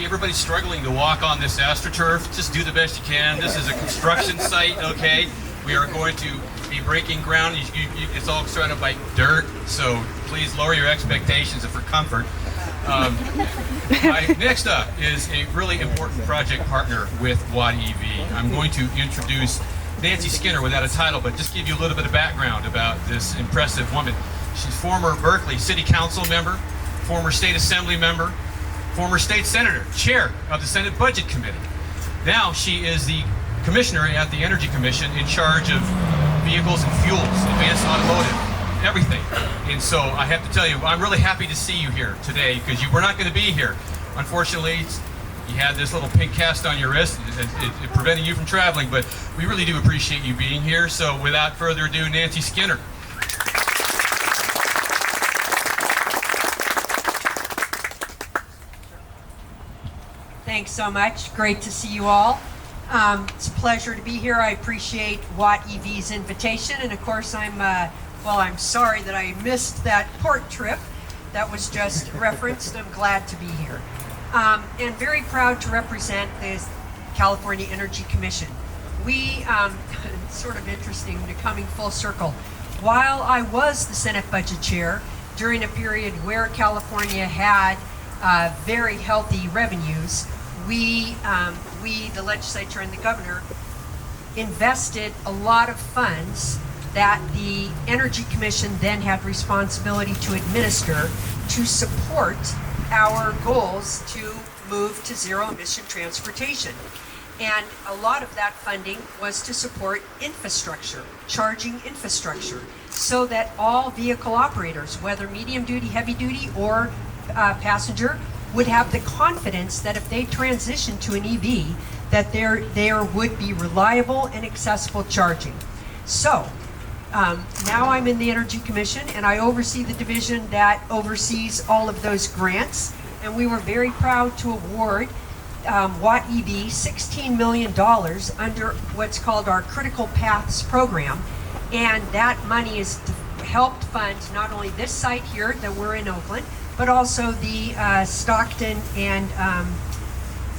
everybody struggling to walk on this AstroTurf, just do the best you can. This is a construction site, okay? We are going to be breaking ground. It's all surrounded by dirt, so please lower your expectations for comfort. Next up is a really important project partner with WattEV. I'm going to introduce Nancy Skinner without a title, but just give you a little bit of background about this impressive woman. She's former Berkeley City Council member, former State Assembly member, former State Senator, chair of the Senate Budget Committee. Now she is the commissioner at the Energy Commission in charge of vehicles and fuels, advanced automotive, everything. And so I have to tell you, I'm really happy to see you here today because you were not going to be here. Unfortunately, you had this little pink cast on your wrist. It prevented you from traveling, but we really do appreciate you being here. So without further ado, Nancy Skinner. Thanks so much. Great to see you all. It's a pleasure to be here. I appreciate WattEV's invitation, and of course I'm sorry that I missed that port trip that was just referenced. I'm glad to be here. And very proud to represent the California Energy Commission. We, it's sort of interesting to coming full circle. While I was the Senate Budget Chair during a period where California had very healthy revenues, we, the legislature and the governor, invested a lot of funds that the Energy Commission then had responsibility to administer to support our goals to move to zero-emission transportation. And a lot of that funding was to support infrastructure, charging infrastructure, so that all vehicle operators, whether medium-duty, heavy-duty, or passenger, would have the confidence that if they transition to an EV, that there would be reliable and accessible charging. So, now I'm in the Energy Commission, and I oversee the division that oversees all of those grants, and we were very proud to award WattEV $16 million under what's called our Critical Paths program, and that money has helped fund not only this site here that we're in Oakland, but also the Stockton and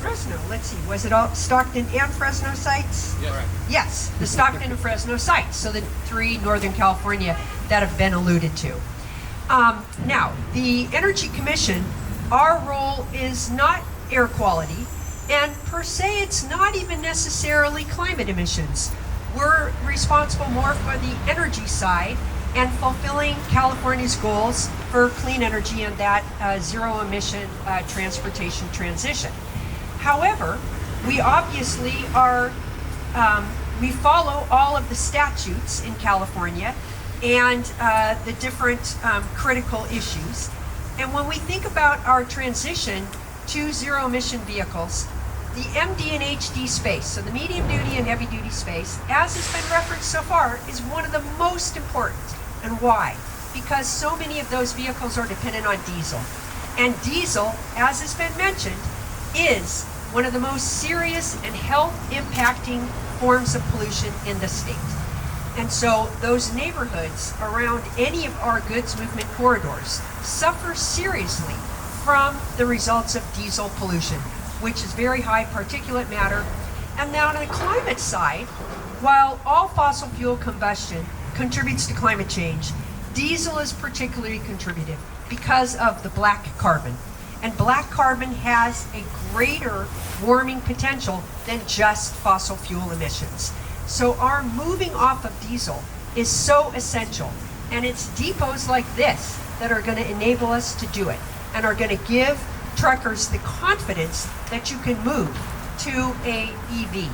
Fresno. Let's see, was it all Stockton and Fresno sites? Yes. Right. Yes, the Stockton and Fresno sites, so the 3 Northern California that have been alluded to. Now, the Energy Commission, our role is not air quality, and per se it's not even necessarily climate emissions. We're responsible more for the energy side and fulfilling California's goals for clean energy and that zero-emission transportation transition. However, we obviously are, we follow all of the statutes in California and the different critical issues. And when we think about our transition to zero-emission vehicles, the MD and HD space, so the medium-duty and heavy-duty space, as has been referenced so far, is one of the most important. And why? Because so many of those vehicles are dependent on diesel. And diesel, as has been mentioned, is one of the most serious and health-impacting forms of pollution in the state. And so those neighborhoods around any of our goods movement corridors suffer seriously from the results of diesel pollution, which is very high particulate matter. And now on the climate side, while all fossil fuel combustion contributes to climate change, diesel is particularly contributive because of the black carbon. And black carbon has a greater warming potential than just fossil fuel emissions. So our moving off of diesel is so essential, and it's depots like this that are going to enable us to do it and are going to give truckers the confidence that you can move to a EV.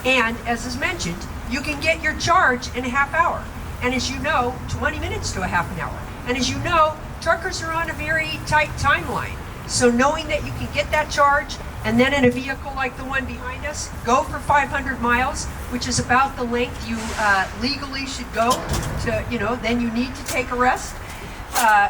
And as is mentioned, you can get your charge in a half hour. And as you know, 20 minutes to a half an hour. And as you know, truckers are on a very tight timeline. So knowing that you can get that charge, and then in a vehicle like the one behind us, go for 500 miles, which is about the length you legally should go to, then you need to take a rest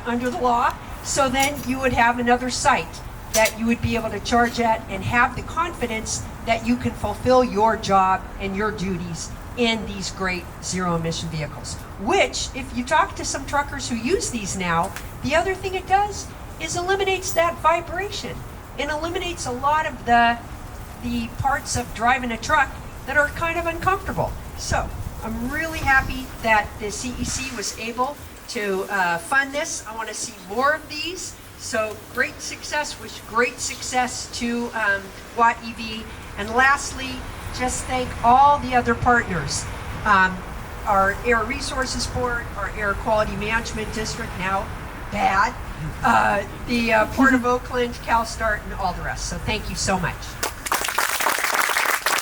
under the law. So then you would have another site that you would be able to charge at and have the confidence that you can fulfill your job and your duties in these great zero-emission vehicles. Which, if you talk to some truckers who use these now, the other thing it does is eliminates that vibration and eliminates a lot of the parts of driving a truck that are kind of uncomfortable. So I'm really happy that the CEC was able to fund this. I want to see more of these. So great success, wish great success to WattEV. And lastly, just thank all the other partners. Our Air Resources Board, our Air Quality Management District, now bad, the Port of Oakland, CalSTART, and all the rest. So thank you so much.